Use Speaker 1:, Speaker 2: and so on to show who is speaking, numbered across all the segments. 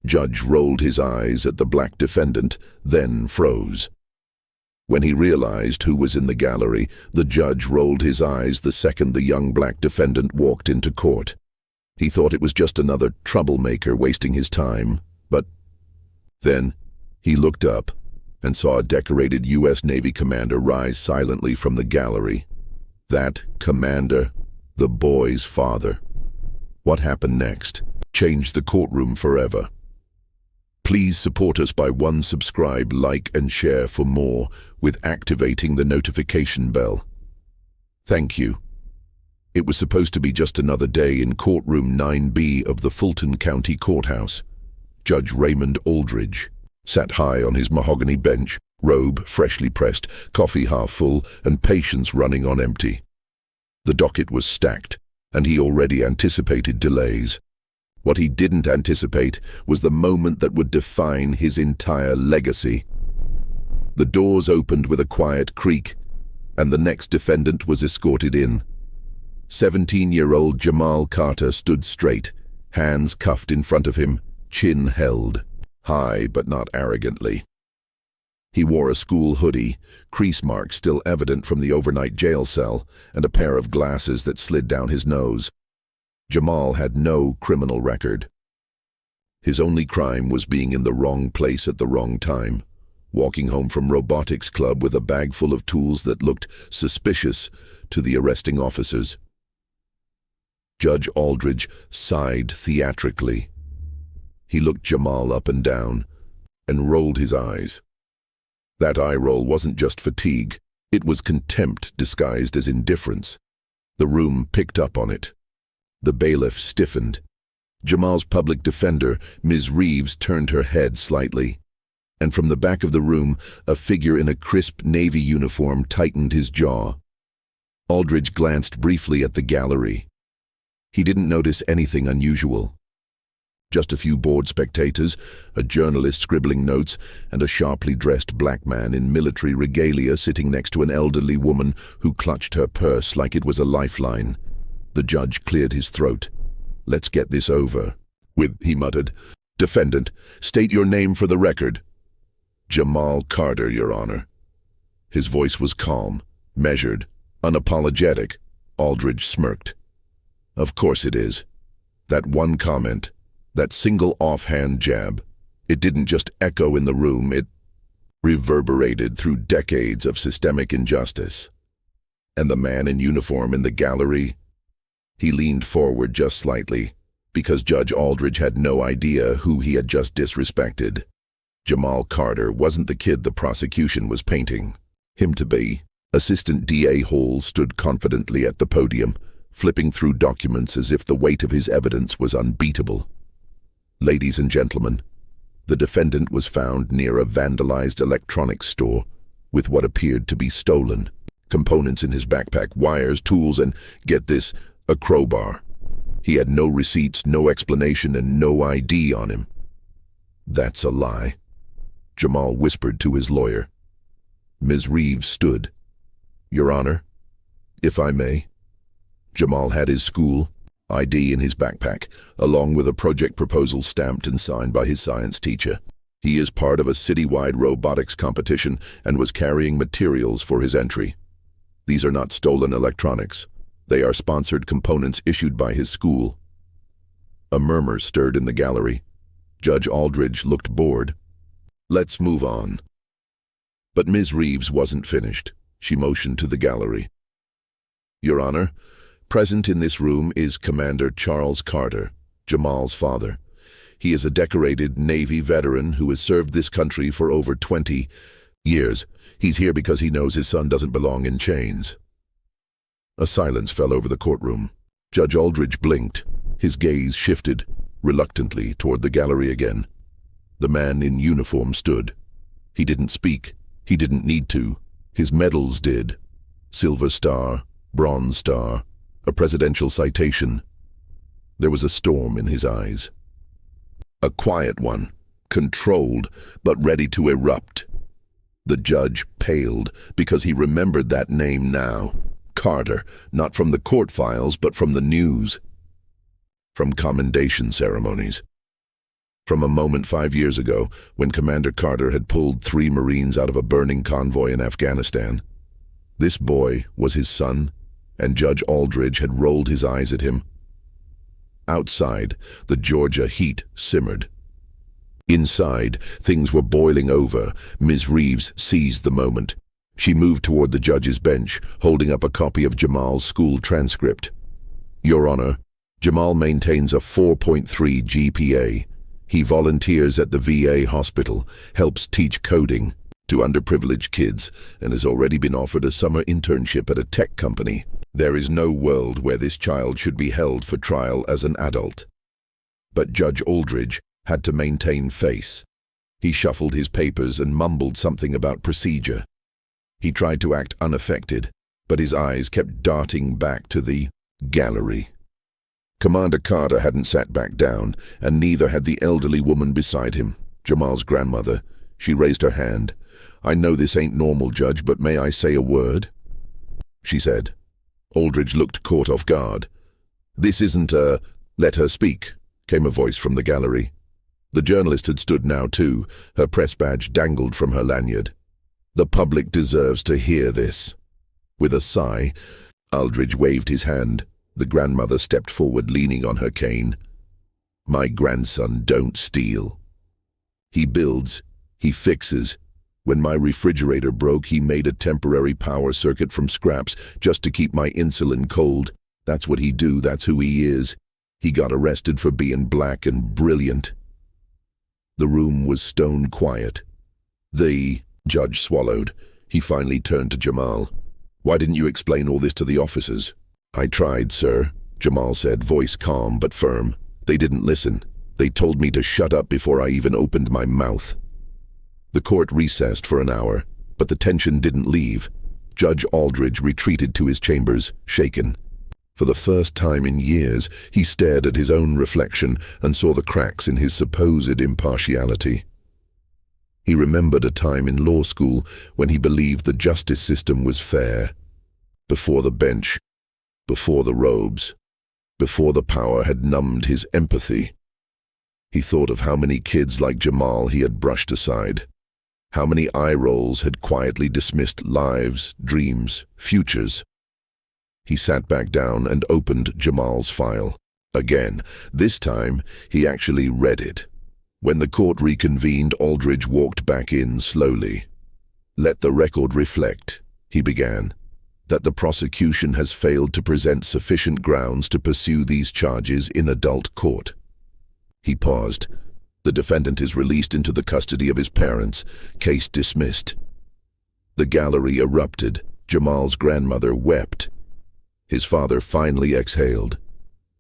Speaker 1: Judge rolled his eyes at the black defendant, then froze. When he realized who was in the gallery, the judge rolled his eyes the second the young black defendant walked into court. He thought it was just another troublemaker wasting his time, but then he looked up and saw a decorated U.S. Navy commander rise silently from the gallery. That commander, the boy's father. What happened next changed the courtroom forever. Please support us by subscribe, like, and share for more with activating the notification bell. Thank you. It was supposed to be just another day in courtroom 9B of the Fulton County Courthouse. Judge Raymond Aldridge sat high on his mahogany bench, robe freshly pressed, coffee half full, and patience running on empty. The docket was stacked, and he already anticipated delays. What he didn't anticipate was the moment that would define his entire legacy. The doors opened with a quiet creak, and the next defendant was escorted in. 17-year-old Jamal Carter stood straight, hands cuffed in front of him, chin held, high but not arrogantly. He wore a school hoodie, crease marks still evident from the overnight jail cell, and a pair of glasses that slid down his nose. Jamal had no criminal record. His only crime was being in the wrong place at the wrong time, walking home from robotics club with a bag full of tools that looked suspicious to the arresting officers. Judge Aldridge sighed theatrically. He looked Jamal up and down and rolled his eyes. That eye roll wasn't just fatigue, it was contempt disguised as indifference. The room picked up on it. The bailiff stiffened. Jamal's public defender, Ms. Reeves, turned her head slightly, and from the back of the room, a figure in a crisp navy uniform tightened his jaw. Aldridge glanced briefly at the gallery. He didn't notice anything unusual. Just a few bored spectators, a journalist scribbling notes, and a sharply dressed black man in military regalia sitting next to an elderly woman who clutched her purse like it was a lifeline. The judge cleared his throat. "Let's get this over with," he muttered. "Defendant, state your name for the record." "Jamal Carter, Your Honor." His voice was calm, measured, unapologetic. Aldridge smirked. "Of course it is. That one comment, that single offhand jab, it didn't just echo in the room, it reverberated through decades of systemic injustice. And the man in uniform in the gallery?" He leaned forward just slightly, because Judge Aldridge had no idea who he had just disrespected. Jamal Carter wasn't the kid the prosecution was painting him to be. Assistant DA Hall stood confidently at the podium, flipping through documents as if the weight of his evidence was unbeatable. "Ladies and gentlemen, the defendant was found near a vandalized electronics store with what appeared to be stolen components in his backpack, wires, tools, and, get this, a crowbar. He had no receipts, no explanation, and no ID on him." "That's a lie," Jamal whispered to his lawyer. Ms. Reeves stood. "Your Honor, if I may." Jamal had his school ID in his backpack, along with a project proposal stamped and signed by his science teacher. He is part of a citywide robotics competition and was carrying materials for his entry. These are not stolen electronics. They are sponsored components issued by his school. A murmur stirred in the gallery. Judge Aldridge looked bored. "Let's move on." But Ms. Reeves wasn't finished. She motioned to the gallery. "Your Honor, present in this room is Commander Charles Carter, Jamal's father. He is a decorated Navy veteran who has served this country for over 20 years. He's here because he knows his son doesn't belong in chains." A silence fell over the courtroom. Judge Aldridge blinked. His gaze shifted, reluctantly, toward the gallery again. The man in uniform stood. He didn't speak. He didn't need to. His medals did. Silver Star, Bronze Star, a presidential citation. There was a storm in his eyes. A quiet one, controlled, but ready to erupt. The judge paled because he remembered that name now. Carter, not from the court files, but from the news. From commendation ceremonies. from a moment 5 years ago when Commander Carter had pulled 3 Marines out of a burning convoy in Afghanistan. This boy was his son, and Judge Aldridge had rolled his eyes at him. Outside, the Georgia heat simmered. Inside, things were boiling over. Ms. Reeves seized the moment. She moved toward the judge's bench, holding up a copy of Jamal's school transcript. "Your Honor, Jamal maintains a 4.3 GPA. He volunteers at the VA hospital, helps teach coding to underprivileged kids, and has already been offered a summer internship at a tech company. There is no world where this child should be held for trial as an adult." But Judge Aldridge had to maintain face. He shuffled his papers and mumbled something about procedure. He tried to act unaffected, but his eyes kept darting back to the gallery. Commander Carter hadn't sat back down, and neither had the elderly woman beside him, Jamal's grandmother. She raised her hand. "I know this ain't normal, Judge, but may I say a word?" she said. Aldridge looked caught off guard. "This isn't a let her speak," came a voice from the gallery. The journalist had stood now too, her press badge dangled from her lanyard. "The public deserves to hear this." With a sigh, Aldridge waved his hand. The grandmother stepped forward, leaning on her cane. "My grandson don't steal. He builds, he fixes. When my refrigerator broke, he made a temporary power circuit from scraps just to keep my insulin cold. That's what he do, that's who he is. He got arrested for being black and brilliant." The room was stone quiet. The judge swallowed. He finally turned to Jamal. "Why didn't you explain all this to the officers?" "I tried, sir," Jamal said, voice calm but firm. "They didn't listen. They told me to shut up before I even opened my mouth." The court recessed for an hour, but the tension didn't leave. Judge Aldridge retreated to his chambers, shaken. For the first time in years, he stared at his own reflection and saw the cracks in his supposed impartiality. He remembered a time in law school when he believed the justice system was fair. Before the bench, before the robes, before the power had numbed his empathy. He thought of how many kids like Jamal he had brushed aside. How many eye rolls had quietly dismissed lives, dreams, futures. He sat back down and opened Jamal's file. Again, this time he actually read it. When the court reconvened, Aldridge walked back in slowly. "Let the record reflect," he began, "that the prosecution has failed to present sufficient grounds to pursue these charges in adult court." He paused. "The defendant is released into the custody of his parents. Case dismissed." The gallery erupted. Jamal's grandmother wept. His father finally exhaled.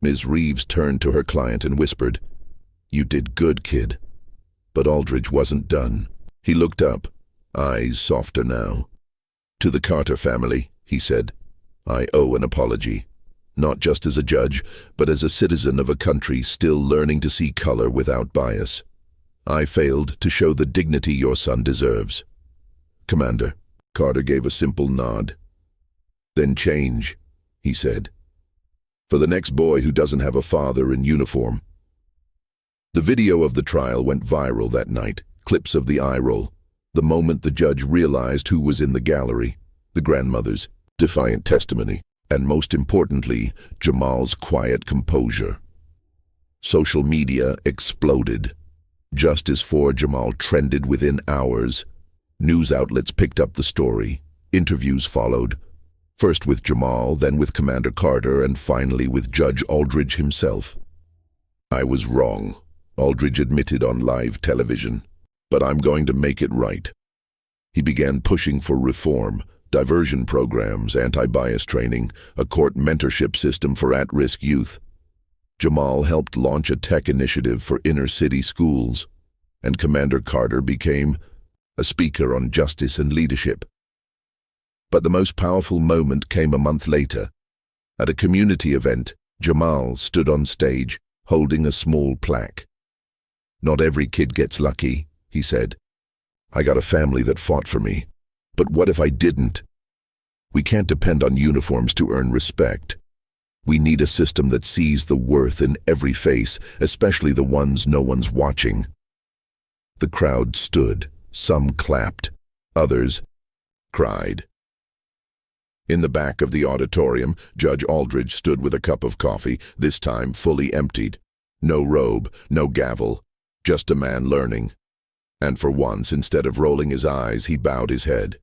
Speaker 1: Ms. Reeves turned to her client and whispered, "You did good, kid." But Aldridge wasn't done. He looked up, eyes softer now. "To the Carter family," he said, "I owe an apology. Not just as a judge, but as a citizen of a country still learning to see color without bias. I failed to show the dignity your son deserves." "Commander," Carter gave a simple nod. "Then change," he said. "For the next boy who doesn't have a father in uniform." The video of the trial went viral that night, clips of the eye roll. The moment the judge realized who was in the gallery, the grandmother's defiant testimony, and most importantly, Jamal's quiet composure. Social media exploded. Justice for Jamal trended within hours. News outlets picked up the story. Interviews followed. First with Jamal, then with Commander Carter, and finally with Judge Aldridge himself. "I was wrong," Aldridge admitted on live television, "but I'm going to make it right." He began pushing for reform, diversion programs, anti-bias training, a court mentorship system for at-risk youth. Jamal helped launch a tech initiative for inner-city schools, and Commander Carter became a speaker on justice and leadership. But the most powerful moment came a month later. At a community event, Jamal stood on stage, holding a small plaque. "Not every kid gets lucky," he said. "I got a family that fought for me. But what if I didn't? We can't depend on uniforms to earn respect. We need a system that sees the worth in every face, especially the ones no one's watching. The crowd stood. Some clapped. Others cried. In the back of the auditorium, Judge Aldridge stood with a cup of coffee, this time fully emptied. No robe, no gavel, just a man learning. And for once, instead of rolling his eyes, he bowed his head.